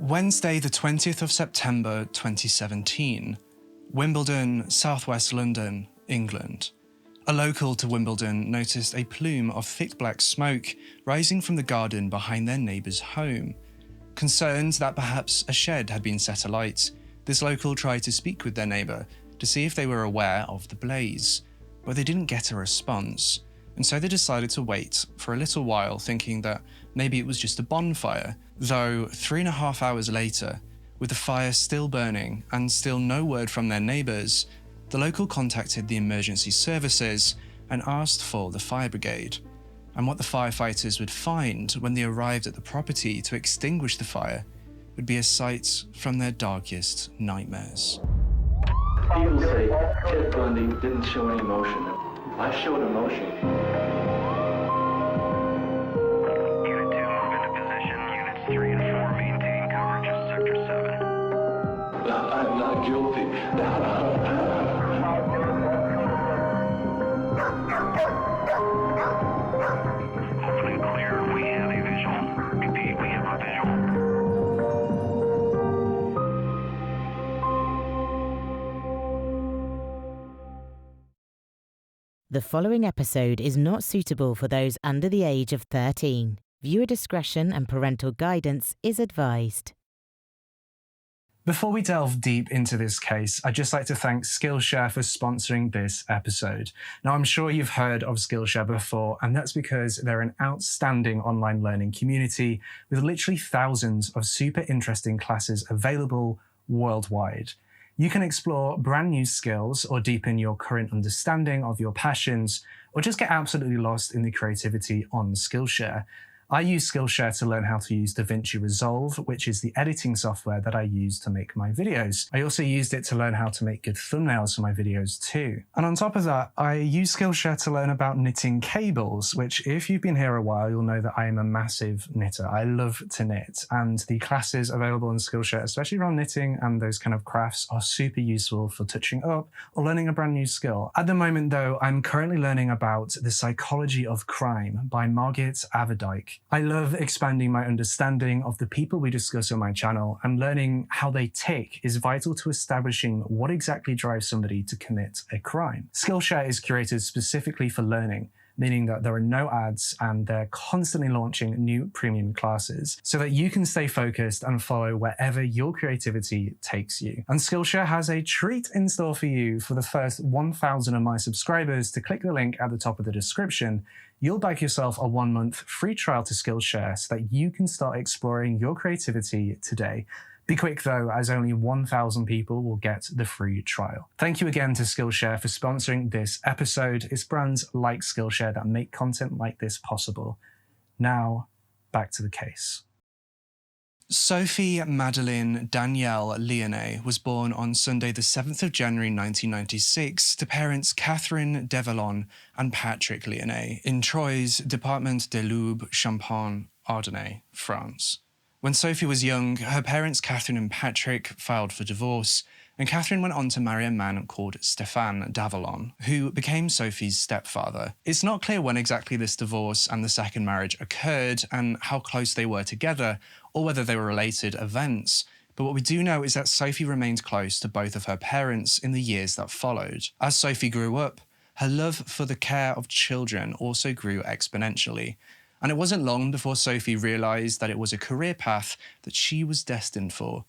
Wednesday, the 20th of September 2017, Wimbledon, southwest London, England. A local to Wimbledon noticed a plume of thick black smoke rising from the garden behind their neighbour's home. Concerned that perhaps a shed had been set alight, this local tried to speak with their neighbour to see if they were aware of the blaze, but they didn't get a response, and so they decided to wait for a little while, thinking that maybe it was just a bonfire, though 3.5 hours later, with the fire still burning and still no word from their neighbours, the local contacted the emergency services and asked for the fire brigade. And what the firefighters would find when they arrived at the property to extinguish the fire would be a sight from their darkest nightmares. People say Ted Bundy didn't show any emotion. I showed emotion. Unit 2, move into position. Units 3 and 4, maintain coverage of Sector 7. I'm not guilty. Open and clear. We have a visual. Repeat, we have a visual. The following episode is not suitable for those under the age of 13. Viewer discretion and parental guidance is advised. Before we delve deep into this case, I'd just like to thank Skillshare for sponsoring this episode. Now, I'm sure you've heard of Skillshare before, and that's because they're an outstanding online learning community with literally thousands of super interesting classes available worldwide. You can explore brand new skills or deepen your current understanding of your passions, or just get absolutely lost in the creativity on Skillshare. I use Skillshare to learn how to use DaVinci Resolve, which is the editing software that I use to make my videos. I also used it to learn how to make good thumbnails for my videos too. And on top of that, I use Skillshare to learn about knitting cables, which if you've been here a while, you'll know that I am a massive knitter. I love to knit, and the classes available on Skillshare, especially around knitting and those kind of crafts, are super useful for touching up or learning a brand new skill. At the moment though, I'm currently learning about The Psychology of Crime by Margit Averdijk. I love expanding my understanding of the people we discuss on my channel, and learning how they tick is vital to establishing what exactly drives somebody to commit a crime. Skillshare is curated specifically for learning, meaning that there are no ads and they're constantly launching new premium classes so that you can stay focused and follow wherever your creativity takes you. And Skillshare has a treat in store for you. For the first 1,000 of my subscribers to click the link at the top of the description, you'll bag yourself a 1-month free trial to Skillshare so that you can start exploring your creativity today. Be quick though, as only 1,000 people will get the free trial. Thank you again to Skillshare for sponsoring this episode. It's brands like Skillshare that make content like this possible. Now, back to the case. Sophie Madeleine Danielle Lyonnais was born on Sunday the 7th of January 1996 to parents Catherine Devalon and Patrick Lyonnais in Troyes, Département de l'Aube, Champagne, Ardennais, France. When Sophie was young, her parents Catherine and Patrick filed for divorce, and Catherine went on to marry a man called Stéphane Davalon, who became Sophie's stepfather. It's not clear when exactly this divorce and the second marriage occurred and how close they were together, or whether they were related events, but what we do know is that Sophie remained close to both of her parents in the years that followed. As Sophie grew up, her love for the care of children also grew exponentially. And it wasn't long before Sophie realised that it was a career path that she was destined for.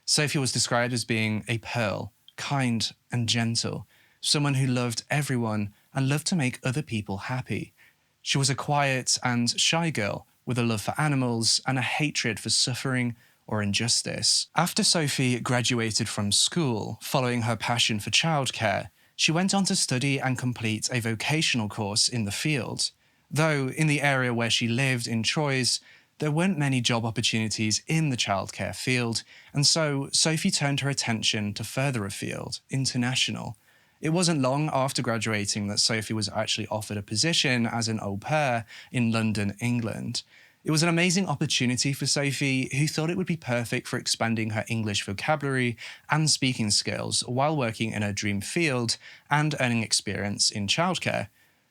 Sophie was described as being a pearl, kind and gentle, someone who loved everyone and loved to make other people happy. She was a quiet and shy girl with a love for animals and a hatred for suffering or injustice. After Sophie graduated from school, following her passion for childcare, she went on to study and complete a vocational course in the field. Though in the area where she lived in Troyes, there weren't many job opportunities in the childcare field, and so Sophie turned her attention to further afield, international. It wasn't long after graduating that Sophie was actually offered a position as an au pair in London, England. It was an amazing opportunity for Sophie, who thought it would be perfect for expanding her English vocabulary and speaking skills while working in her dream field and earning experience in childcare.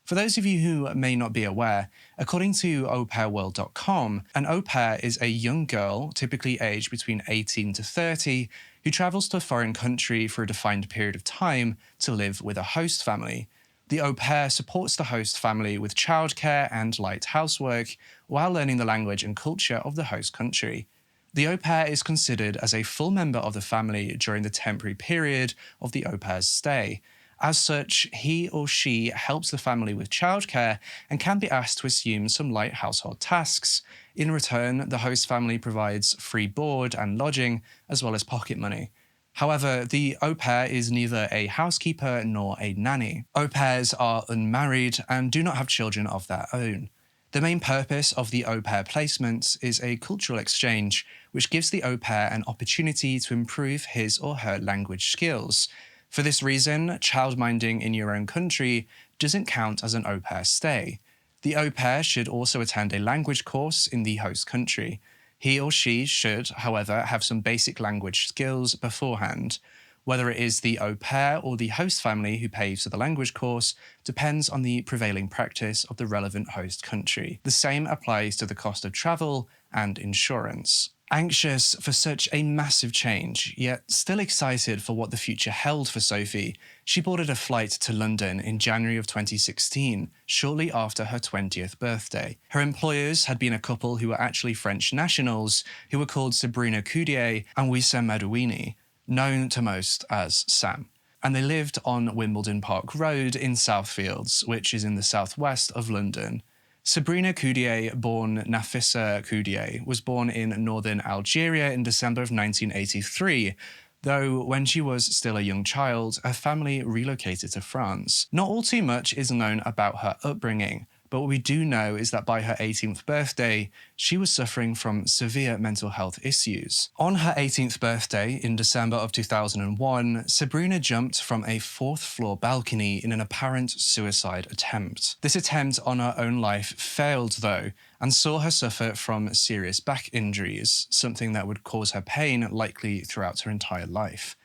For those of you who may not be aware, according to aupairworld.com, an au pair is a young girl, typically aged between 18 to 30, who travels to a foreign country for a defined period of time to live with a host family. The au pair supports the host family with childcare and light housework while learning the language and culture of the host country. The au pair is considered as a full member of the family during the temporary period of the au pair's stay. As such, he or she helps the family with childcare and can be asked to assume some light household tasks. In return, the host family provides free board and lodging, as well as pocket money. However, the au pair is neither a housekeeper nor a nanny. Au pairs are unmarried and do not have children of their own. The main purpose of the au pair placement is a cultural exchange, which gives the au pair an opportunity to improve his or her language skills. For this reason, childminding in your own country doesn't count as an au pair stay. The au pair should also attend a language course in the host country. He or she should, however, have some basic language skills beforehand. Whether it is the au pair or the host family who pays for the language course depends on the prevailing practice of the relevant host country. The same applies to the cost of travel and insurance. Anxious for such a massive change, yet still excited for what the future held for Sophie, she boarded a flight to London in January of 2016, shortly after her 20th birthday. Her employers had been a couple who were actually French nationals, who were called Sabrina Coudier and Wissam Madouini, known to most as Sam. And they lived on Wimbledon Park Road in Southfields, which is in the southwest of London. Sabrina Coudier, born Nafissa Coudier, was born in northern Algeria in December of 1983, though when she was still a young child, her family relocated to France. Not all too much is known about her upbringing, but what we do know is that by her 18th birthday, she was suffering from severe mental health issues. On her 18th birthday, in December of 2001, Sabrina jumped from a 4th-floor balcony in an apparent suicide attempt. This attempt on her own life failed, though, and saw her suffer from serious back injuries, something that would cause her pain likely throughout her entire life.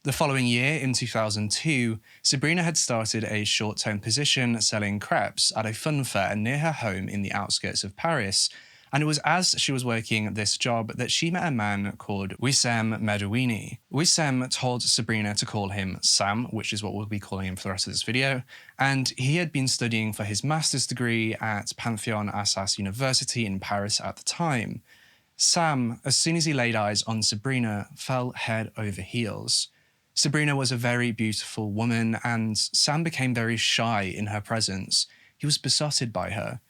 The following year, in 2002, Sabrina had started a short-term position selling crepes at a fun fair near her home in the outskirts of Paris, and it was as she was working this job that she met a man called Wissam Madouini. Wissam told Sabrina to call him Sam, which is what we'll be calling him for the rest of this video, and he had been studying for his master's degree at Panthéon Assas University in Paris at the time. Sam, as soon as he laid eyes on Sabrina, fell head over heels. Sabrina was a very beautiful woman, and Sam became very shy in her presence. He was besotted by her.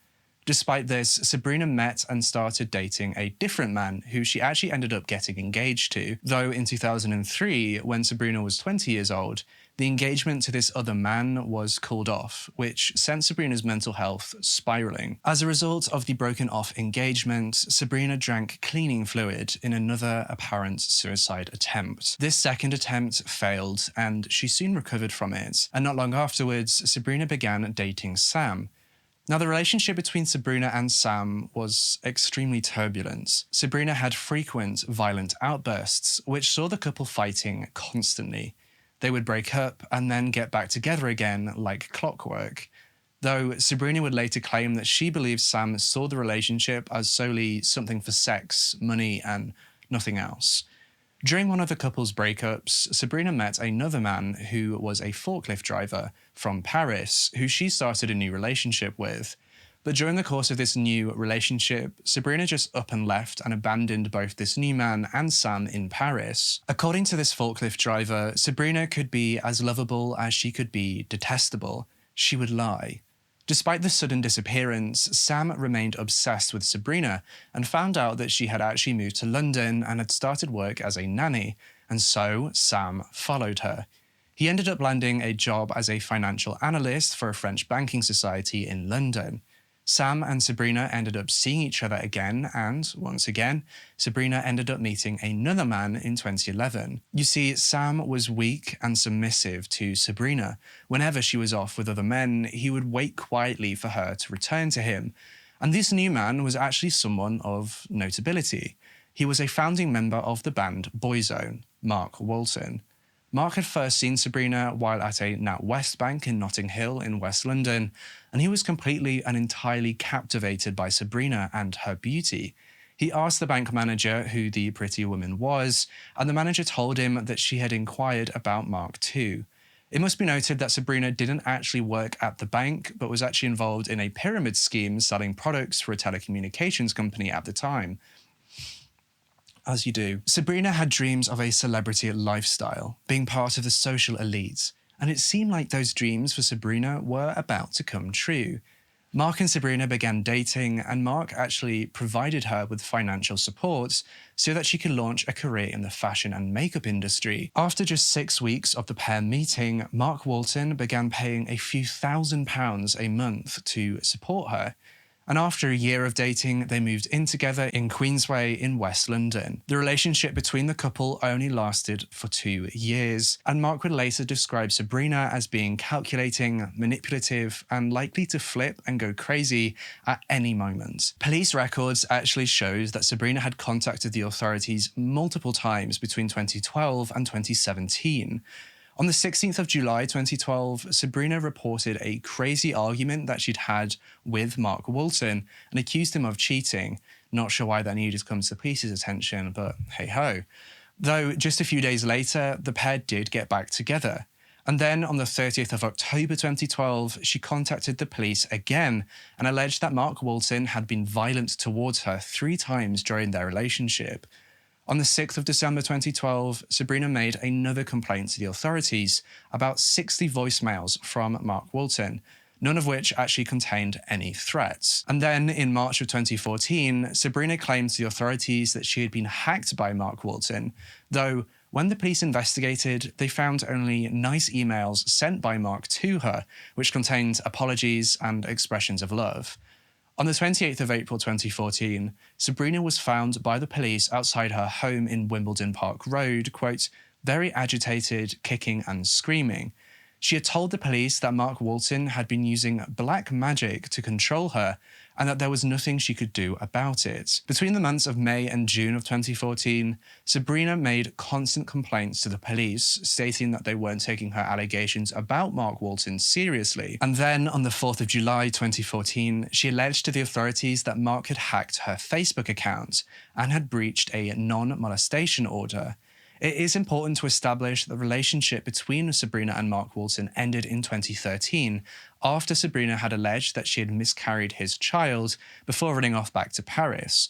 Despite this, Sabrina met and started dating a different man who she actually ended up getting engaged to, though in 2003, when Sabrina was 20 years old, the engagement to this other man was called off, which sent Sabrina's mental health spiraling. As a result of the broken off engagement, Sabrina drank cleaning fluid in another apparent suicide attempt. This second attempt failed, and she soon recovered from it, and not long afterwards, Sabrina began dating Sam. Now, the relationship between Sabrina and Sam was extremely turbulent. Sabrina had frequent violent outbursts, which saw the couple fighting constantly. They would break up and then get back together again like clockwork. Though Sabrina would later claim that she believes Sam saw the relationship as solely something for sex, money, and nothing else. During one of the couple's breakups, Sabrina met another man who was a forklift driver from Paris, who she started a new relationship with. But during the course of this new relationship, Sabrina just up and left and abandoned both this new man and Sam in Paris. According to this forklift driver, Sabrina could be as lovable as she could be detestable. She would lie. Despite the sudden disappearance, Sam remained obsessed with Sabrina and found out that she had actually moved to London and had started work as a nanny, and so Sam followed her. He ended up landing a job as a financial analyst for a French banking society in London. Sam and Sabrina ended up seeing each other again, and, once again, Sabrina ended up meeting another man in 2011. You see, Sam was weak and submissive to Sabrina. Whenever she was off with other men, he would wait quietly for her to return to him. And this new man was actually someone of notability. He was a founding member of the band Boyzone, Mark Walton. Mark had first seen Sabrina while at a NatWest bank in Notting Hill in West London, and he was completely and entirely captivated by Sabrina and her beauty. He asked the bank manager who the pretty woman was, and the manager told him that she had inquired about Mark too. It must be noted that Sabrina didn't actually work at the bank, but was actually involved in a pyramid scheme selling products for a telecommunications company at the time. As you do. Sabrina had dreams of a celebrity lifestyle, being part of the social elite, and it seemed like those dreams for Sabrina were about to come true. Mark and Sabrina began dating, and Mark actually provided her with financial support so that she could launch a career in the fashion and makeup industry. After just 6 weeks of the pair meeting, Mark Walton began paying a few £1,000s a month to support her. And after a year of dating, they moved in together in Queensway in West London. The relationship between the couple only lasted for 2 years, and Mark would later describe Sabrina as being calculating, manipulative, and likely to flip and go crazy at any moment. Police records actually shows that Sabrina had contacted the authorities multiple times between 2012 and 2017. On the 16th of July 2012, Sabrina reported a crazy argument that she'd had with Mark Walton and accused him of cheating. Not sure why that needed to come to the police's attention, but hey-ho. Though just a few days later, the pair did get back together. And then on the 30th of October 2012, she contacted the police again and alleged that Mark Walton had been violent towards her 3 times during their relationship. On the 6th of December 2012, Sabrina made another complaint to the authorities about 60 voicemails from Mark Walton, none of which actually contained any threats. And then in March of 2014, Sabrina claimed to the authorities that she had been hacked by Mark Walton, though when the police investigated, they found only nice emails sent by Mark to her, which contained apologies and expressions of love. On the 28th of April 2014, Sabrina was found by the police outside her home in Wimbledon Park Road, quote, very agitated, kicking and screaming. She had told the police that Mark Walton had been using black magic to control her and that there was nothing she could do about it. Between the months of May and June of 2014, Sabrina made constant complaints to the police, stating that they weren't taking her allegations about Mark Walton seriously. And then on the 4th of July 2014, she alleged to the authorities that Mark had hacked her Facebook account and had breached a non-molestation order. It is important to establish that the relationship between Sabrina and Mark Walton ended in 2013, after Sabrina had alleged that she had miscarried his child before running off back to Paris.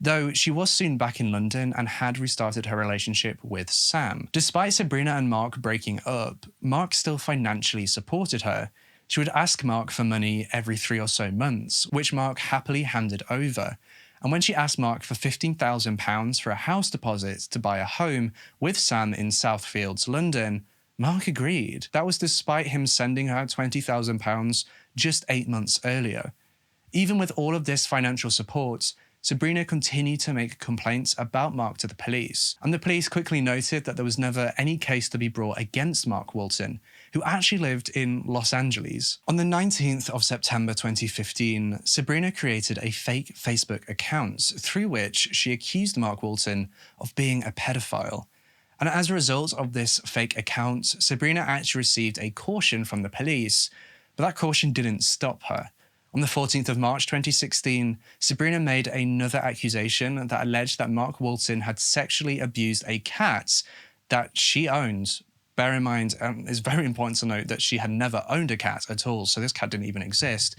Though she was soon back in London and had restarted her relationship with Sam. Despite Sabrina and Mark breaking up, Mark still financially supported her. She would ask Mark for money every 3 or so months, which Mark happily handed over. And when she asked Mark for £15,000 for a house deposit to buy a home with Sam in Southfields, London, Mark agreed. That was despite him sending her £20,000 just 8 months earlier. Even with all of this financial support, Sabrina continued to make complaints about Mark to the police, and the police quickly noted that there was never any case to be brought against Mark Walton, who actually lived in Los Angeles. On the 19th of September 2015, Sabrina created a fake Facebook account through which she accused Mark Walton of being a pedophile. And as a result of this fake account, Sabrina actually received a caution from the police, but that caution didn't stop her. On the 14th of March 2016, Sabrina made another accusation that alleged that Mark Walton had sexually abused a cat that she owned. Bear in mind, it's very important to note that she had never owned a cat at all, so this cat didn't even exist,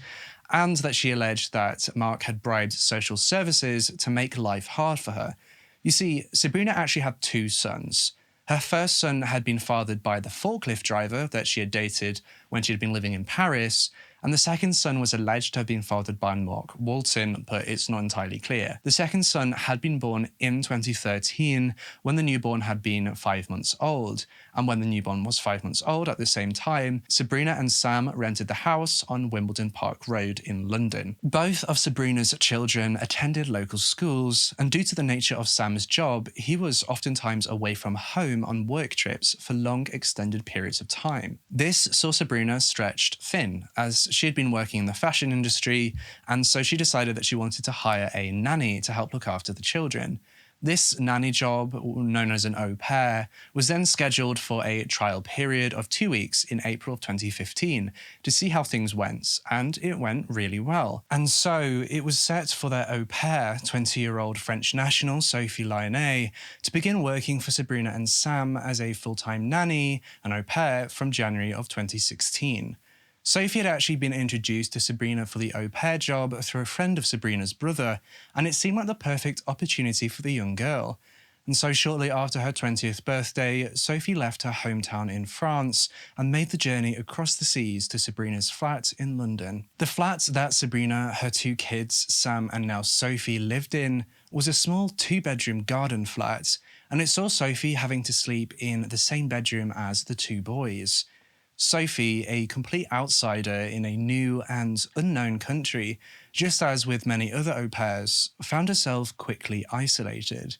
and that she alleged that Mark had bribed social services to make life hard for her. You see, Sabrina actually had 2 sons. Her first son had been fathered by the forklift driver that she had dated when she had been living in Paris, and the second son was alleged to have been fathered by Mark Walton, but it's not entirely clear. The second son had been born in 2013 when the newborn had been 5 months old, and when the newborn was 5 months old at the same time, Sabrina and Sam rented the house on Wimbledon Park Road in London. Both of Sabrina's children attended local schools, and due to the nature of Sam's job, he was oftentimes away from home on work trips for long extended periods of time. This saw Sabrina stretched thin, as she had been working in the fashion industry, and so she decided that she wanted to hire a nanny to help look after the children. This nanny job, known as an au pair, was then scheduled for a trial period of 2 weeks in April of 2015 to see how things went, and it went really well. And so it was set for their au pair, 20-year-old French national Sophie Lyonnais, to begin working for Sabrina and Sam as a full-time nanny and au pair from January of 2016. Sophie had actually been introduced to Sabrina for the au pair job through a friend of Sabrina's brother, and it seemed like the perfect opportunity for the young girl. And so shortly after her 20th birthday, Sophie left her hometown in France and made the journey across the seas to Sabrina's flat in London. The flat that Sabrina, her 2 kids, Sam and now Sophie, lived in was a small 2-bedroom garden flat, and it saw Sophie having to sleep in the same bedroom as the 2 boys. Sophie, a complete outsider in a new and unknown country, just as with many other au pairs, found herself quickly isolated.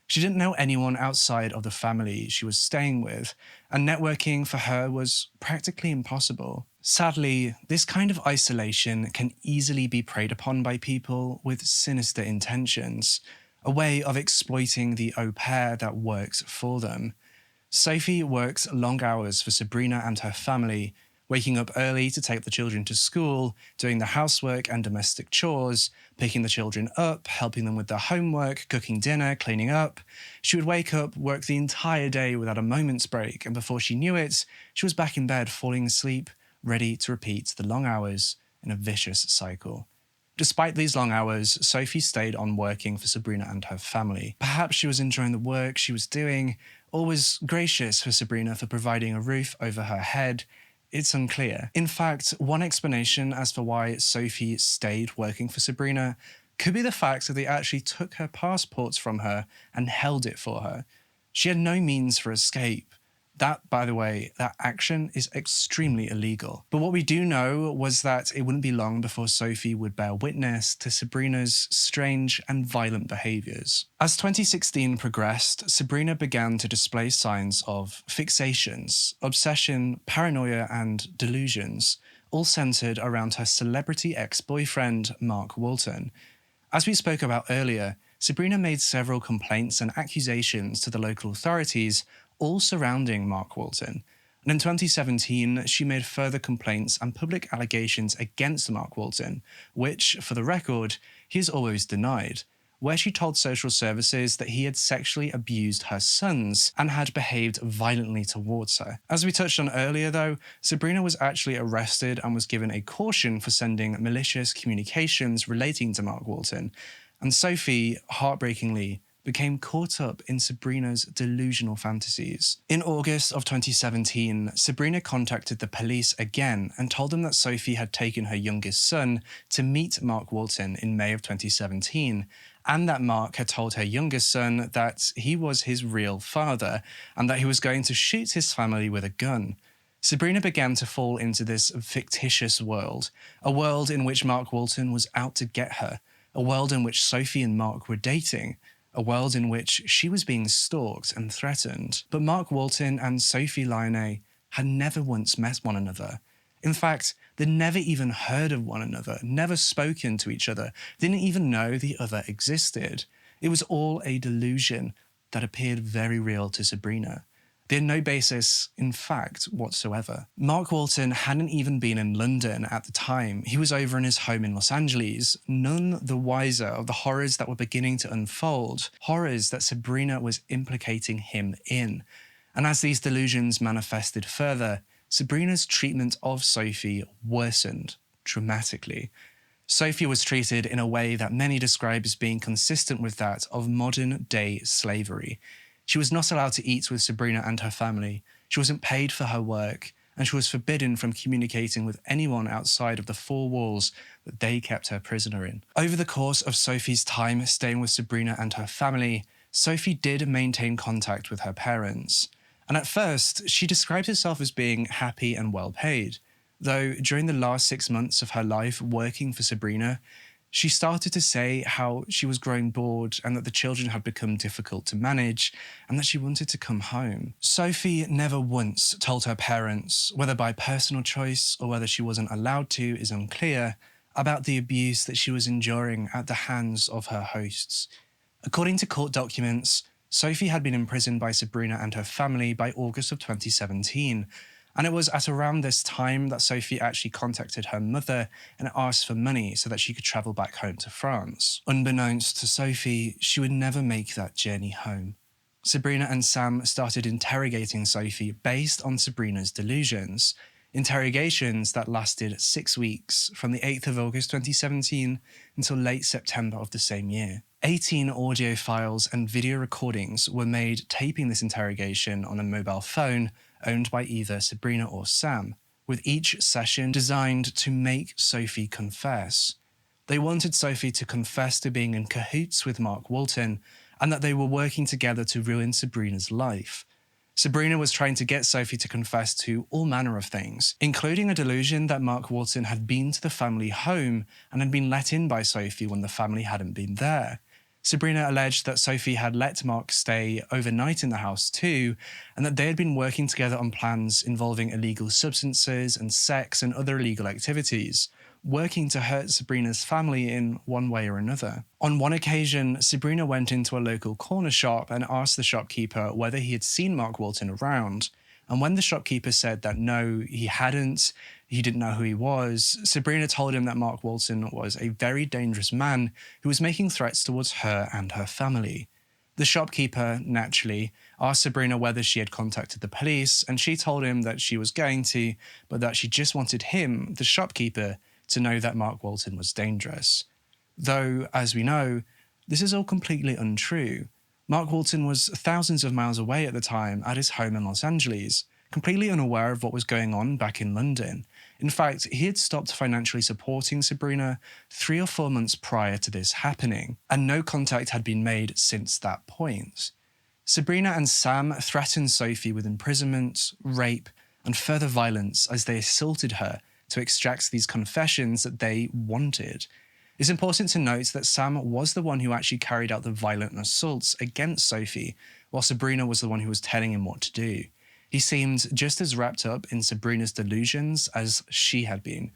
She didn't know anyone outside of the family she was staying with, and networking for her was practically impossible. Sadly, this kind of isolation can easily be preyed upon by people with sinister intentions, a way of exploiting the au pair that works for them. Sophie works long hours for Sabrina and her family, waking up early to take the children to school, doing the housework and domestic chores, picking the children up, helping them with their homework, cooking dinner, cleaning up. She would wake up, work the entire day without a moment's break, and before she knew it, she was back in bed falling asleep, ready to repeat the long hours in a vicious cycle. Despite these long hours, Sophie stayed on working for Sabrina and her family. Perhaps she was enjoying the work she was doing, or was gracious for Sabrina for providing a roof over her head. It's unclear. In fact, one explanation as for why Sophie stayed working for Sabrina could be the fact that they actually took her passports from her and held it for her. She had no means for escape. That, by the way, that action is extremely illegal. But what we do know was that it wouldn't be long before Sophie would bear witness to Sabrina's strange and violent behaviours. As 2016 progressed, Sabrina began to display signs of fixations, obsession, paranoia, and delusions, all centred around her celebrity ex-boyfriend, Mark Walton. As we spoke about earlier, Sabrina made several complaints and accusations to the local authorities, all surrounding Mark Walton. And in 2017, she made further complaints and public allegations against Mark Walton, which, for the record, he has always denied, where she told social services that he had sexually abused her sons and had behaved violently towards her. As we touched on earlier, though, Sabrina was actually arrested and was given a caution for sending malicious communications relating to Mark Walton. And Sophie, heartbreakingly, became caught up in Sabrina's delusional fantasies. In August of 2017, Sabrina contacted the police again and told them that Sophie had taken her youngest son to meet Mark Walton in May of 2017, and that Mark had told her youngest son that he was his real father and that he was going to shoot his family with a gun. Sabrina began to fall into this fictitious world, a world in which Mark Walton was out to get her, a world in which Sophie and Mark were dating, a world in which she was being stalked and threatened. But Mark Walton and Sophie Lyonnais had never once met one another. In fact, they'd never even heard of one another, never spoken to each other, didn't even know the other existed. It was all a delusion that appeared very real to Sabrina. They had no basis in fact whatsoever. Mark Walton hadn't even been in London at the time. He was over in his home in Los Angeles, none the wiser of the horrors that were beginning to unfold, horrors that Sabrina was implicating him in. And as these delusions manifested further, Sabrina's treatment of Sophie worsened dramatically. Sophie was treated in a way that many describe as being consistent with that of modern-day slavery. She was not allowed to eat with Sabrina and her family, she wasn't paid for her work, and she was forbidden from communicating with anyone outside of the 4 walls that they kept her prisoner in. Over the course of Sophie's time staying with Sabrina and her family, Sophie did maintain contact with her parents. And at first, she described herself as being happy and well paid, though during the last 6 months of her life working for Sabrina, she started to say how she was growing bored and that the children had become difficult to manage and that she wanted to come home. Sophie never once told her parents, whether by personal choice or whether she wasn't allowed to is unclear, about the abuse that she was enduring at the hands of her hosts. According to court documents, Sophie had been imprisoned by Sabrina and her family by August of 2017, and it was at around this time that Sophie actually contacted her mother and asked for money so that she could travel back home to France. Unbeknownst to Sophie, she would never make that journey home. Sabrina and Sam started interrogating Sophie based on Sabrina's delusions, interrogations that lasted 6 weeks from the 8th of August 2017 until late September of the same year. 18 audio files and video recordings were made taping this interrogation on a mobile phone owned by either Sabrina or Sam, with each session designed to make Sophie confess. They wanted Sophie to confess to being in cahoots with Mark Walton and that they were working together to ruin Sabrina's life. Sabrina was trying to get Sophie to confess to all manner of things, including a delusion that Mark Walton had been to the family home and had been let in by Sophie when the family hadn't been there. Sabrina alleged that Sophie had let Mark stay overnight in the house too, and that they had been working together on plans involving illegal substances and sex and other illegal activities, working to hurt Sabrina's family in one way or another. On one occasion, Sabrina went into a local corner shop and asked the shopkeeper whether he had seen Mark Walton around. And when the shopkeeper said that no, he hadn't, he didn't know who he was, Sabrina told him that Mark Walton was a very dangerous man who was making threats towards her and her family. The shopkeeper, naturally, asked Sabrina whether she had contacted the police, and she told him that she was going to, but that she just wanted him, the shopkeeper, to know that Mark Walton was dangerous. Though, as we know, this is all completely untrue. Mark Walton was thousands of miles away at the time at his home in Los Angeles, completely unaware of what was going on back in London. In fact, he had stopped financially supporting Sabrina 3 or 4 months prior to this happening, and no contact had been made since that point. Sabrina and Sam threatened Sophie with imprisonment, rape, and further violence as they assaulted her to extract these confessions that they wanted. It's important to note that Sam was the one who actually carried out the violent assaults against Sophie, while Sabrina was the one who was telling him what to do. He seemed just as wrapped up in Sabrina's delusions as she had been.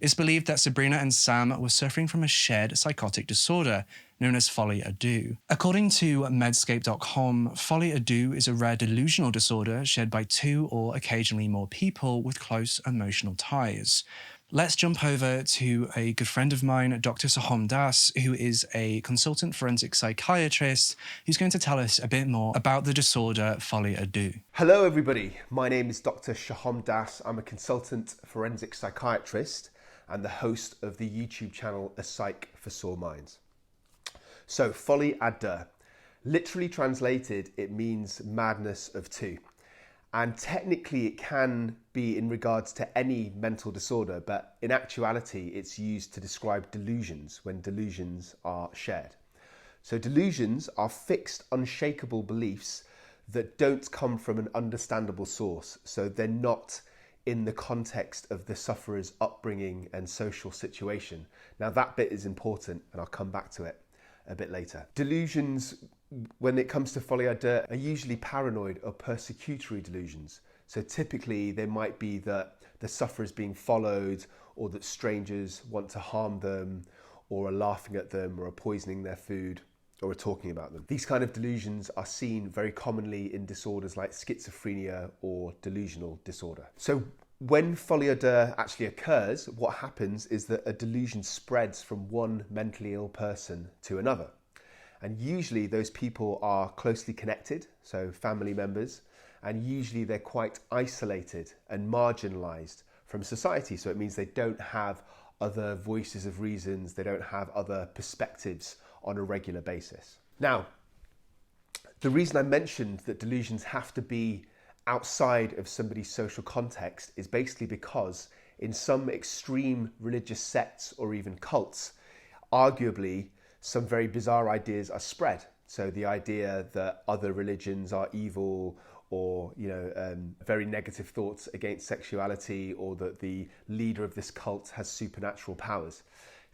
It's believed that Sabrina and Sam were suffering from a shared psychotic disorder known as folie à deux. According to Medscape.com, folie à deux is a rare delusional disorder shared by 2 or occasionally more people with close emotional ties. Let's jump over to a good friend of mine, Dr. Sahom Das, who is a consultant forensic psychiatrist, who's going to tell us a bit more about the disorder folie à deux. Hello everybody, my name is Dr. Sahom Das. I'm a consultant forensic psychiatrist and the host of the YouTube channel A Psych for Sore Minds. So, folie à deux. Literally translated, it means madness of two. And technically it can be in regards to any mental disorder, but in actuality it's used to describe delusions when delusions are shared. So delusions are fixed, unshakable beliefs that don't come from an understandable source. So they're not in the context of the sufferer's upbringing and social situation. Now that bit is important and I'll come back to it a bit later. Delusions, when it comes to folie à deux, are usually paranoid or persecutory delusions. So typically they might be that the sufferer is being followed, or that strangers want to harm them, or are laughing at them, or are poisoning their food, or are talking about them. These kind of delusions are seen very commonly in disorders like schizophrenia or delusional disorder. So when folie à deux actually occurs, what happens is that a delusion spreads from one mentally ill person to another. And usually those people are closely connected, so family members, and usually they're quite isolated and marginalized from society. So it means they don't have other voices of reasons, they don't have other perspectives on a regular basis. Now, the reason I mentioned that delusions have to be outside of somebody's social context is basically because in some extreme religious sects or even cults, arguably some very bizarre ideas are spread. So the idea that other religions are evil, or very negative thoughts against sexuality, or that the leader of this cult has supernatural powers.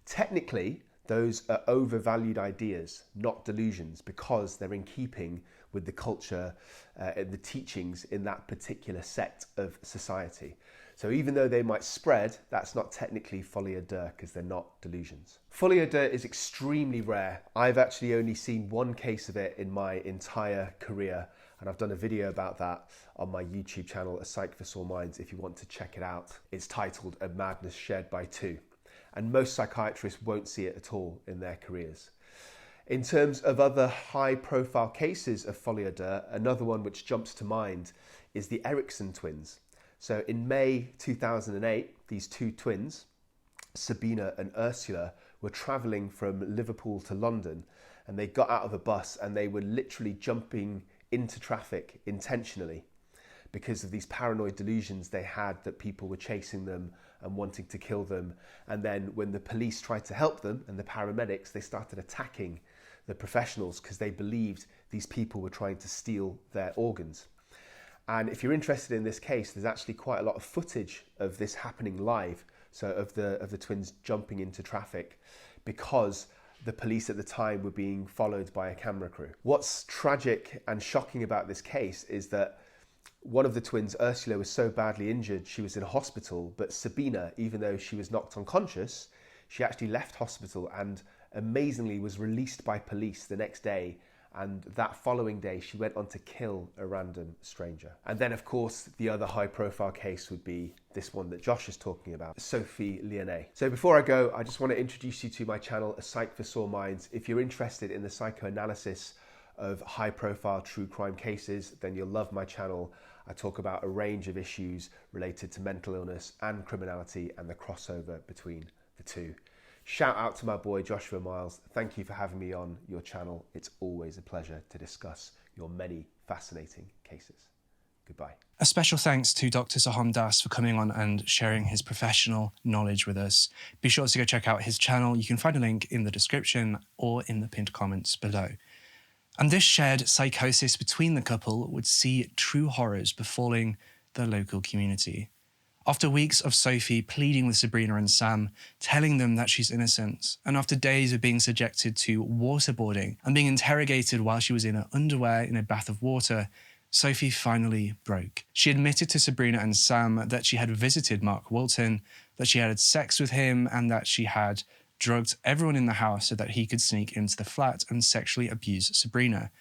Technically, those are overvalued ideas, not delusions, because they're in keeping with the culture and the teachings in that particular sect of society. So even though they might spread, that's not technically folie à deux because they're not delusions. Folie à deux is extremely rare. I've actually only seen one case of it in my entire career, and I've done a video about that on my YouTube channel, A Psych for Sore Minds, if you want to check it out. It's titled A Madness Shared by Two, and most psychiatrists won't see it at all in their careers. In terms of other high-profile cases of folie à deux, another one which jumps to mind is the Erickson twins. So in May 2008, these two twins, Sabina and Ursula, were travelling from Liverpool to London, and they got out of a bus and they were literally jumping into traffic intentionally because of these paranoid delusions they had that people were chasing them and wanting to kill them. And then when the police tried to help them and the paramedics, they started attacking the professionals because they believed these people were trying to steal their organs. And if you're interested in this case, there's actually quite a lot of footage of this happening live, so of the twins jumping into traffic, because the police at the time were being followed by a camera crew. What's tragic and shocking about this case is that one of the twins, Ursula, was so badly injured she was in hospital, but Sabina, even though she was knocked unconscious, she actually left hospital and amazingly was released by police the next day. And that following day, she went on to kill a random stranger. And then, of course, the other high-profile case would be this one that Josh is talking about, Sophie Lyonnais. So before I go, I just want to introduce you to my channel, A Psych for Sore Minds. If you're interested in the psychoanalysis of high-profile true crime cases, then you'll love my channel. I talk about a range of issues related to mental illness and criminality and the crossover between the two. Shout out to my boy Joshua Miles. Thank you for having me on your channel. It's always a pleasure to discuss your many fascinating cases. Goodbye. A special thanks to Dr. Saham Das for coming on and sharing his professional knowledge with us. Be sure to go check out his channel. You can find a link in the description or in the pinned comments below. And this shared psychosis between the couple would see true horrors befalling the local community. After weeks of Sophie pleading with Sabrina and Sam, telling them that she's innocent, and after days of being subjected to waterboarding and being interrogated while she was in her underwear in a bath of water, Sophie finally broke. She admitted to Sabrina and Sam that she had visited Mark Walton, that she had sex with him, and that she had drugged everyone in the house so that he could sneak into the flat and sexually abuse Sabrina.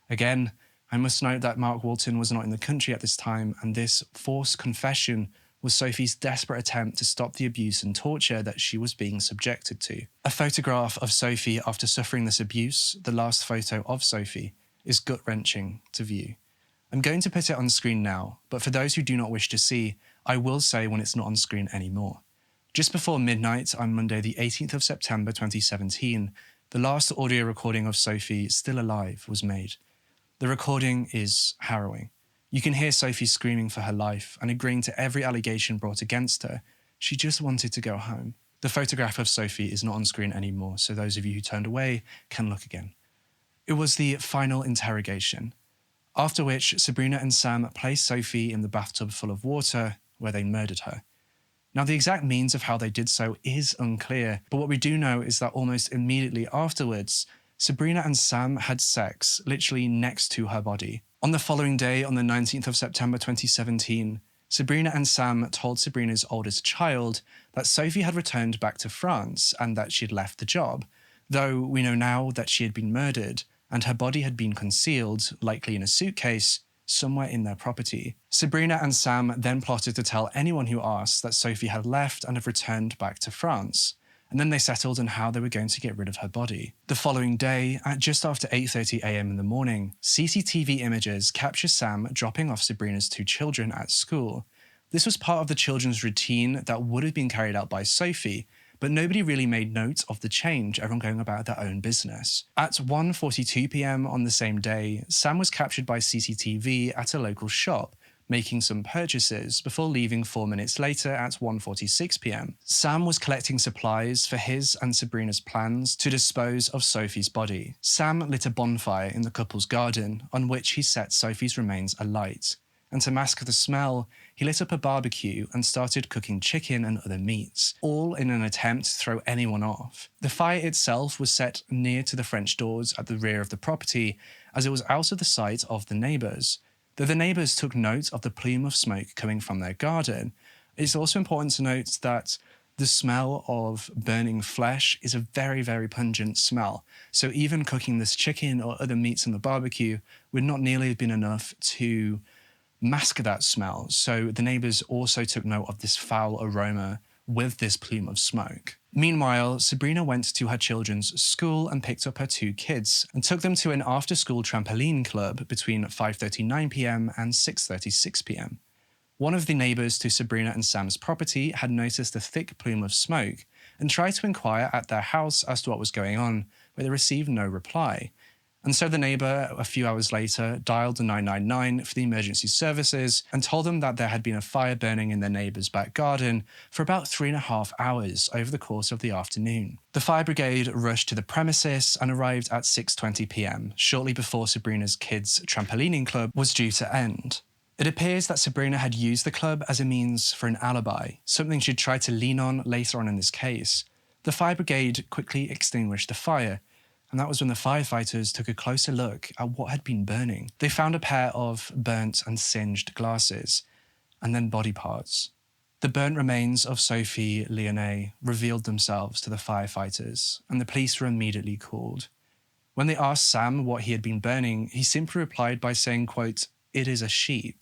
Again, I must note that Mark Walton was not in the country at this time, and this forced confession was Sophie's desperate attempt to stop the abuse and torture that she was being subjected to. A photograph of Sophie after suffering this abuse, the last photo of Sophie, is gut-wrenching to view. I'm going to put it on screen now, but for those who do not wish to see, I will say when it's not on screen anymore. Just before midnight on Monday the 18th of September 2017, the last audio recording of Sophie still alive was made. The recording is harrowing. You can hear Sophie screaming for her life and agreeing to every allegation brought against her. She just wanted to go home. The photograph of Sophie is not on screen anymore, so those of you who turned away can look again. It was the final interrogation, after which Sabrina and Sam placed Sophie in the bathtub full of water where they murdered her. Now, the exact means of how they did so is unclear, but what we do know is that almost immediately afterwards, Sabrina and Sam had sex literally next to her body. On the following day, on the 19th of September 2017, Sabrina and Sam told Sabrina's oldest child that Sophie had returned back to France and that she had left the job, though we know now that she had been murdered and her body had been concealed, likely in a suitcase, somewhere in their property. Sabrina and Sam then plotted to tell anyone who asked that Sophie had left and had returned back to France, and then they settled on how they were going to get rid of her body. The following day, at just after 8:30 a.m. in the morning, CCTV images capture Sam dropping off Sabrina's two children at school. This was part of the children's routine that would have been carried out by Sophie, but nobody really made note of the change, everyone going about their own business. At 1:42 p.m. on the same day, Sam was captured by CCTV at a local shop, making some purchases before leaving 4 minutes later at 1:46 p.m. Sam was collecting supplies for his and Sabrina's plans to dispose of Sophie's body. Sam lit a bonfire in the couple's garden on which he set Sophie's remains alight. And to mask the smell, he lit up a barbecue and started cooking chicken and other meats, all in an attempt to throw anyone off. The fire itself was set near to the French doors at the rear of the property, as it was out of the sight of the neighbours. Though the neighbours took note of the plume of smoke coming from their garden, It's also important to note that the smell of burning flesh is a very, very pungent smell. So even cooking this chicken or other meats in the barbecue would not nearly have been enough to mask that smell. So the neighbours also took note of this foul aroma with this plume of smoke. Meanwhile, Sabrina went to her children's school and picked up her 2 kids and took them to an after-school trampoline club between 5:39 p.m. and 6:36 p.m. One of the neighbours to Sabrina and Sam's property had noticed a thick plume of smoke and tried to inquire at their house as to what was going on, but they received no reply. And so the neighbour, a few hours later, dialed 999 for the emergency services and told them that there had been a fire burning in their neighbour's back garden for about 3.5 hours over the course of the afternoon. The fire brigade rushed to the premises and arrived at 6:20 p.m, shortly before Sabrina's kids' trampolining club was due to end. It appears that Sabrina had used the club as a means for an alibi, something she'd tried to lean on later on in this case. The fire brigade quickly extinguished the fire, and that was when the firefighters took a closer look at what had been burning. They found a pair of burnt and singed glasses, and then body parts. The burnt remains of Sophie Lyonnais revealed themselves to the firefighters, and the police were immediately called. When they asked Sam what he had been burning, he simply replied by saying, quote, "It is a sheep."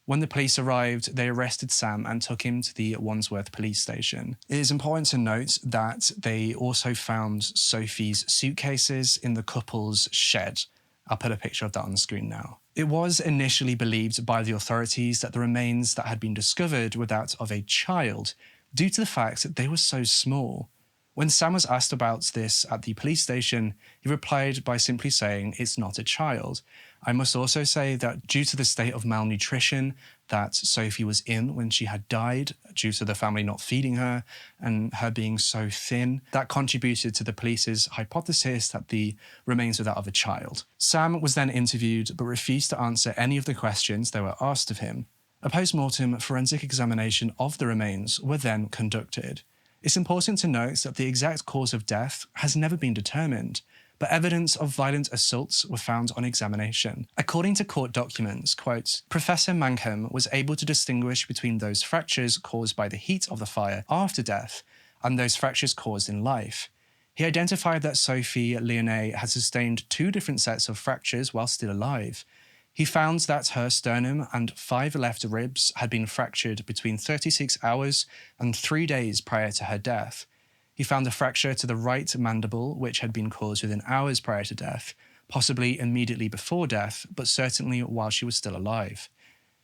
When the police arrived, they arrested Sam and took him to the Wandsworth police station. It is important to note that they also found Sophie's suitcases in the couple's shed. I'll put a picture of that on the screen now. It was initially believed by the authorities that the remains that had been discovered were that of a child, due to the fact that they were so small. When Sam was asked about this at the police station, he replied by simply saying, "It's not a child." I must also say that due to the state of malnutrition that Sophie was in when she had died, due to the family not feeding her and her being so thin, that contributed to the police's hypothesis that the remains were that of a child. Sam was then interviewed but refused to answer any of the questions that were asked of him. A post-mortem forensic examination of the remains were then conducted. It's important to note that the exact cause of death has never been determined, but evidence of violent assaults were found on examination. According to court documents, quote, "Professor Mankham was able to distinguish between those fractures caused by the heat of the fire after death and those fractures caused in life. He identified that Sophie Lyonnais had sustained 2 different sets of fractures while still alive. He found that her sternum and 5 left ribs had been fractured between 36 hours and 3 days prior to her death. He found a fracture to the right mandible, which had been caused within hours prior to death, possibly immediately before death, but certainly while she was still alive.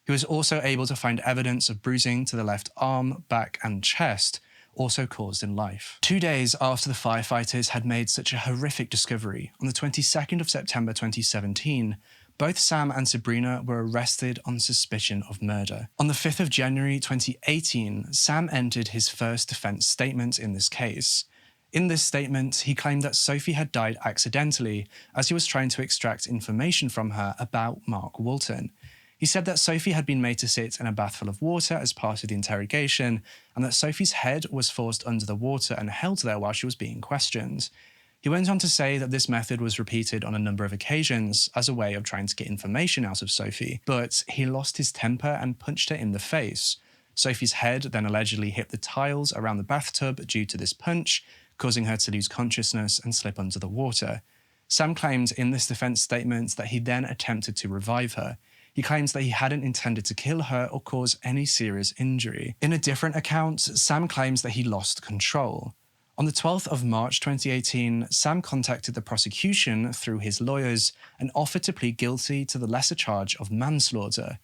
He was also able to find evidence of bruising to the left arm, back, and chest, also caused in life. 2 days after the firefighters had made such a horrific discovery, on the 22nd of September 2017, both Sam and Sabrina were arrested on suspicion of murder. On the 5th of January 2018, Sam entered his first defense statement in this case. In this statement, he claimed that Sophie had died accidentally as he was trying to extract information from her about Mark Walton. He said that Sophie had been made to sit in a bath full of water as part of the interrogation, and that Sophie's head was forced under the water and held there while she was being questioned. He went on to say that this method was repeated on a number of occasions as a way of trying to get information out of Sophie, but he lost his temper and punched her in the face. Sophie's head then allegedly hit the tiles around the bathtub due to this punch, causing her to lose consciousness and slip under the water. Sam claimed in this defense statement that he then attempted to revive her. He claims that he hadn't intended to kill her or cause any serious injury. In a different account, Sam claims that he lost control. On the 12th of March 2018, Sam contacted the prosecution through his lawyers and offered to plead guilty to the lesser charge of manslaughter,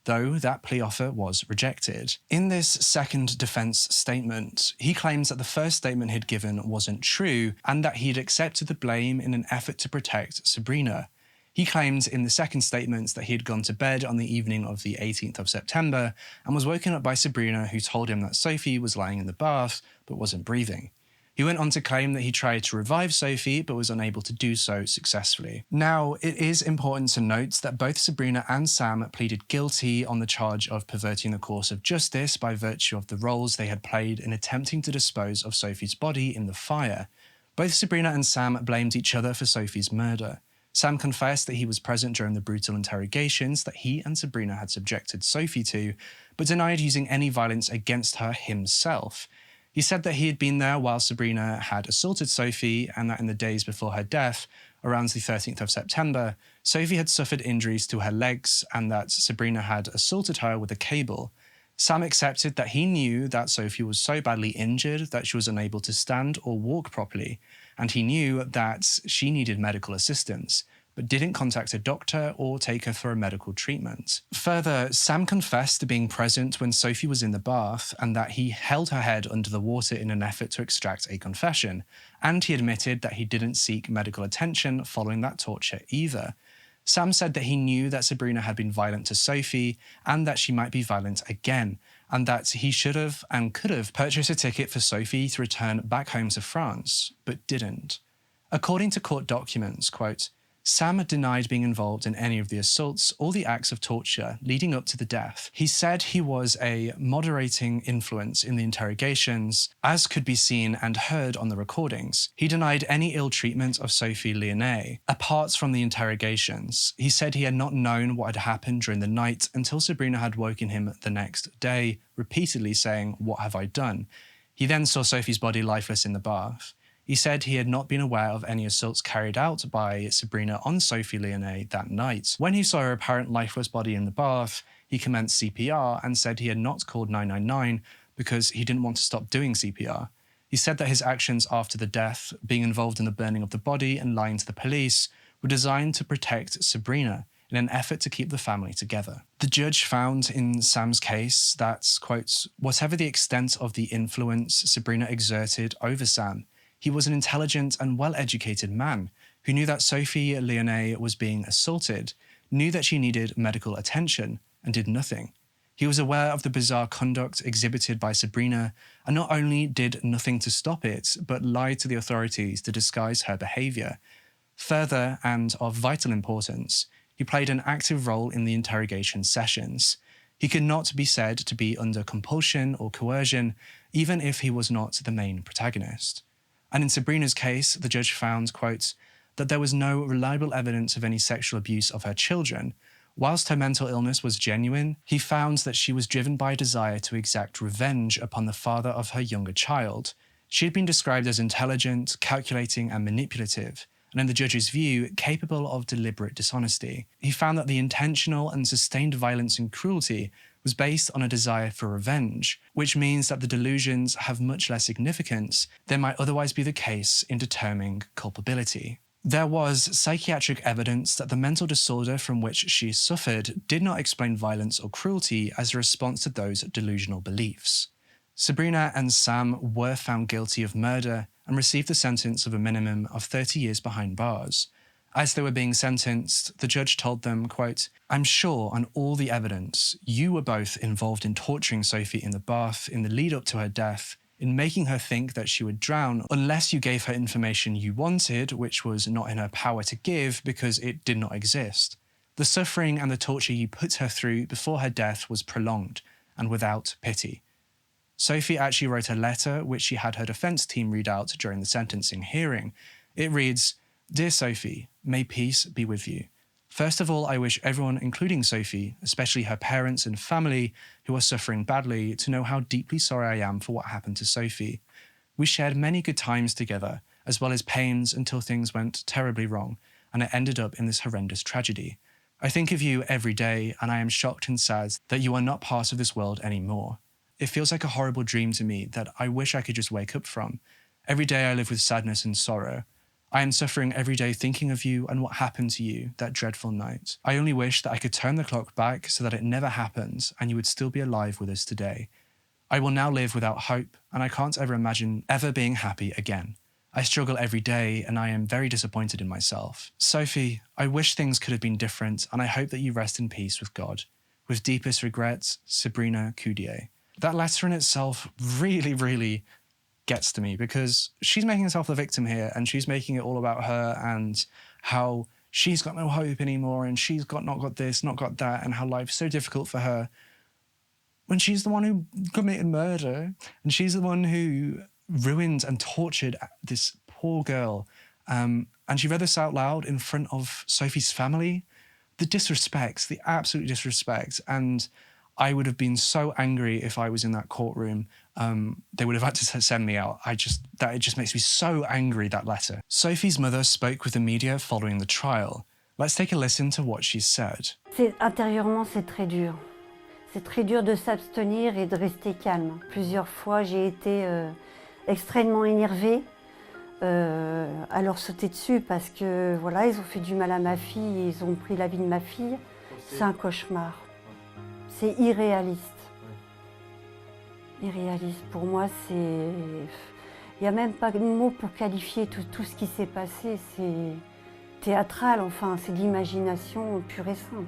though that plea offer was rejected. In this second defense statement, he claims that the first statement he'd given wasn't true and that he'd accepted the blame in an effort to protect Sabrina. He claimed in the second statement that he had gone to bed on the evening of the 18th of September and was woken up by Sabrina, who told him that Sophie was lying in the bath but wasn't breathing. He went on to claim that he tried to revive Sophie but was unable to do so successfully. Now, it is important to note that both Sabrina and Sam pleaded guilty on the charge of perverting the course of justice by virtue of the roles they had played in attempting to dispose of Sophie's body in the fire. Both Sabrina and Sam blamed each other for Sophie's murder. Sam confessed that he was present during the brutal interrogations that he and Sabrina had subjected Sophie to, but denied using any violence against her himself. He said that he had been there while Sabrina had assaulted Sophie, and that in the days before her death, around the 13th of September, Sophie had suffered injuries to her legs and that Sabrina had assaulted her with a cable. Sam accepted that he knew that Sophie was so badly injured that she was unable to stand or walk properly, and he knew that she needed medical assistance, but didn't contact a doctor or take her for a medical treatment. Further, Sam confessed to being present when Sophie was in the bath and that he held her head under the water in an effort to extract a confession, and he admitted that he didn't seek medical attention following that torture either. Sam said that he knew that Sabrina had been violent to Sophie and that she might be violent again, and that he should have and could have purchased a ticket for Sophie to return back home to France, but didn't. According to court documents, quote, Sam denied being involved in any of the assaults or the acts of torture leading up to the death. He said he was a moderating influence in the interrogations, as could be seen and heard on the recordings. He denied any ill treatment of Sophie Lyonnais. Apart from the interrogations, he said he had not known what had happened during the night until Sabrina had woken him the next day, repeatedly saying, "What have I done?" He then saw Sophie's body lifeless in the bath. He said he had not been aware of any assaults carried out by Sabrina on Sophie Lyonnais that night. When he saw her apparent lifeless body in the bath, he commenced CPR and said he had not called 999 because he didn't want to stop doing CPR. He said that his actions after the death, being involved in the burning of the body and lying to the police, were designed to protect Sabrina in an effort to keep the family together. The judge found in Sam's case that, quote, whatever the extent of the influence Sabrina exerted over Sam, he was an intelligent and well-educated man who knew that Sophie Lyonnais was being assaulted, knew that she needed medical attention, and did nothing. He was aware of the bizarre conduct exhibited by Sabrina, and not only did nothing to stop it, but lied to the authorities to disguise her behaviour. Further, and of vital importance, he played an active role in the interrogation sessions. He could not be said to be under compulsion or coercion, even if he was not the main protagonist. And in Sabrina's case, the judge found, quote, that there was no reliable evidence of any sexual abuse of her children. Whilst her mental illness was genuine, he found that she was driven by a desire to exact revenge upon the father of her younger child. She had been described as intelligent, calculating, and manipulative, and in the judge's view, capable of deliberate dishonesty. He found that the intentional and sustained violence and cruelty was based on a desire for revenge, which means that the delusions have much less significance than might otherwise be the case in determining culpability. There was psychiatric evidence that the mental disorder from which she suffered did not explain violence or cruelty as a response to those delusional beliefs. Sabrina and Sam were found guilty of murder and received the sentence of a minimum of 30 years behind bars. As they were being sentenced, the judge told them, quote, I'm sure on all the evidence, you were both involved in torturing Sophie in the bath in the lead up to her death, in making her think that she would drown unless you gave her information you wanted, which was not in her power to give because it did not exist. The suffering and the torture you put her through before her death was prolonged and without pity. Sophie actually wrote a letter which she had her defense team read out during the sentencing hearing. It reads, Dear Sophie, may peace be with you. First of all, I wish everyone, including Sophie, especially her parents and family who are suffering badly, to know how deeply sorry I am for what happened to Sophie. We shared many good times together, as well as pains until things went terribly wrong, and it ended up in this horrendous tragedy. I think of you every day, and I am shocked and sad that you are not part of this world anymore. It feels like a horrible dream to me that I wish I could just wake up from. Every day I live with sadness and sorrow. I am suffering every day thinking of you and what happened to you that dreadful night. I only wish that I could turn the clock back so that it never happened and you would still be alive with us today. I will now live without hope, and I can't ever imagine ever being happy again. I struggle every day and I am very disappointed in myself. Sophie, I wish things could have been different, and I hope that you rest in peace with God. With deepest regrets, Sabrina Coudier. That letter in itself really gets to me because she's making herself the victim here, and she's making it all about her and how she's got no hope anymore and she's not got this, not got that, and how life's so difficult for her. When she's the one who committed murder, and she's the one who ruined and tortured this poor girl, and And she read this out loud in front of Sophie's family. The disrespect, the absolute disrespect. And I would have been so angry if I was in that courtroom. They would have had to send me out. It just makes me so angry, that letter. Sophie's mother spoke with the media following the trial. Let's take a listen to what she said. Intérieurement, c'est très dur. C'est très dur de s'abstenir et de rester calme. Plusieurs fois, j'ai été extrêmement énervée à leur sauter dessus parce que voilà, ils ont fait du mal à ma fille, ils ont pris la vie de ma fille. C'est un cauchemar. C'est irréaliste. Irréaliste. Pour moi, c'est... Il n'y a même pas de mots pour qualifier tout ce qui s'est passé. C'est théâtral, enfin, c'est de l'imagination pure et simple.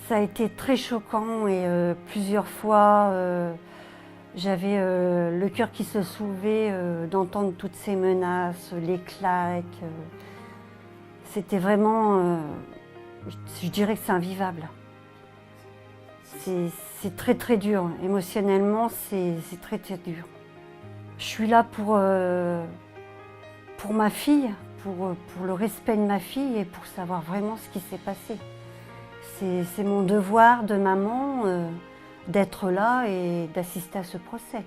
Ça a été très choquant et plusieurs fois, j'avais le cœur qui se soulevait d'entendre toutes ces menaces, les claques. C'était vraiment, je dirais que c'est invivable. C'est très très dur, émotionnellement c'est très très dur. Je suis là pour ma fille, pour le respect de ma fille et pour savoir vraiment ce qui s'est passé. C'est mon devoir de maman d'être là et d'assister à ce procès.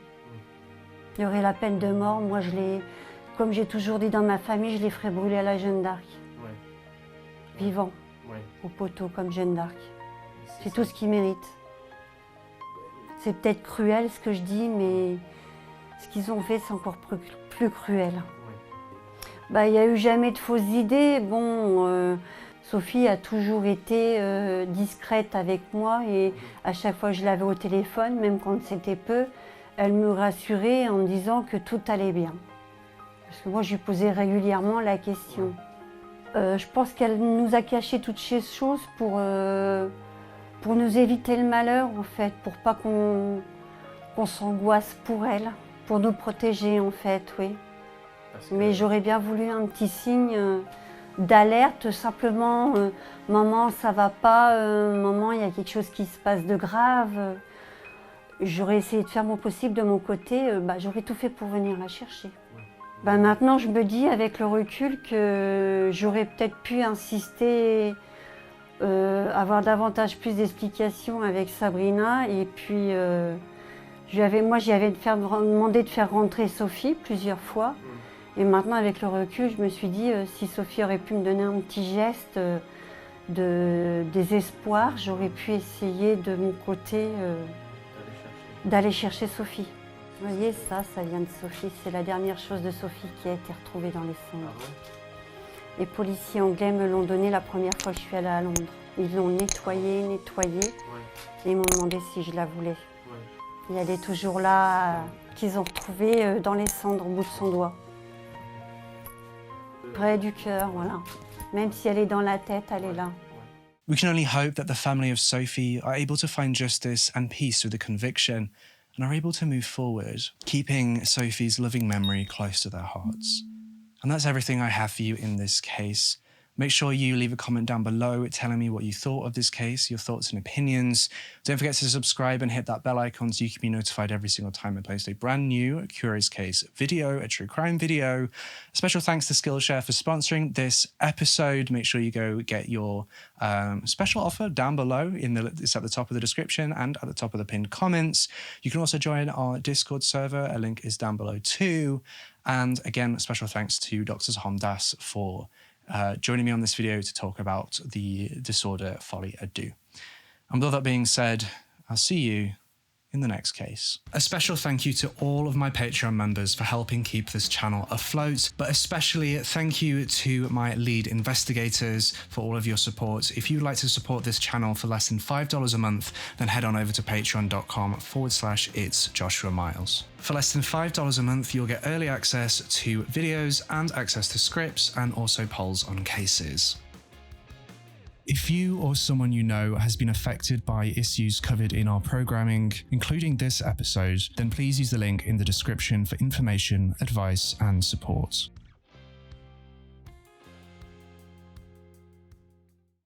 Il y aurait la peine de mort, moi comme j'ai toujours dit dans ma famille, je les ferais brûler à la Jeanne d'Arc. Ouais. Vivant, ouais. Au poteau comme Jeanne d'Arc. C'est tout ce qu'ils méritent. C'est peut-être cruel ce que je dis, mais ce qu'ils ont fait, c'est encore plus cruel. Ouais. Il n'y a eu jamais de fausses idées. Bon, Sophie a toujours été discrète avec moi et à chaque fois que je l'avais au téléphone, même quand c'était peu, elle me rassurait en me disant que tout allait bien. Parce que moi, je lui posais régulièrement la question. Je pense qu'elle nous a caché toutes ces choses pour nous éviter le malheur, en fait, pour pas qu'on s'angoisse pour elle, pour nous protéger, en fait, oui. Mais j'aurais bien voulu un petit signe d'alerte, simplement maman ça va pas, maman il y a quelque chose qui se passe de grave. J'aurais essayé de faire mon possible de mon côté, j'aurais tout fait pour venir la chercher. Maintenant je me dis avec le recul que j'aurais peut-être pu insister, avoir davantage plus d'explications avec Sabrina et puis j'y avais demandé de faire rentrer Sophie plusieurs fois. Et maintenant, avec le recul, je me suis dit, si Sophie aurait pu me donner un petit geste de désespoir, j'aurais pu essayer de mon côté d'aller chercher Sophie. Vous voyez, ça vient de Sophie. C'est la dernière chose de Sophie qui a été retrouvée dans les cendres. Les policiers anglais me l'ont donnée la première fois que je suis allée à Londres. Ils l'ont nettoyée, et ils m'ont demandé si je la voulais. Et elle est toujours là, qu'ils ont retrouvée dans les cendres au bout de son doigt. Près du cœur, voilà. Même si elle est dans la tête, elle est là. We can only hope that the family of Sophie are able to find justice and peace with the conviction and are able to move forward, keeping Sophie's loving memory close to their hearts. And that's everything I have for you in this case. Make sure you leave a comment down below telling me what you thought of this case, your thoughts and opinions. Don't forget to subscribe and hit that bell icon so you can be notified every single time I post a brand new Curious Case video, a true crime video. A special thanks to Skillshare for sponsoring this episode. Make sure you go get your special offer down below. It's at the top of the description and at the top of the pinned comments. You can also join our Discord server. A link is down below too. And again, special thanks to Dr. Homdas for joining me on this video to talk about the disorder folie à deux. And with all that being said, I'll see you in the next case. A special thank you to all of my Patreon members for helping keep this channel afloat, but especially thank you to my lead investigators for all of your support. If you'd like to support this channel for less than $5 a month, then head on over to patreon.com/it's Joshua Miles. For less than $5 a month, you'll get early access to videos and access to scripts and also polls on cases. If you or someone you know has been affected by issues covered in our programming, including this episode, then please use the link in the description for information, advice, and support.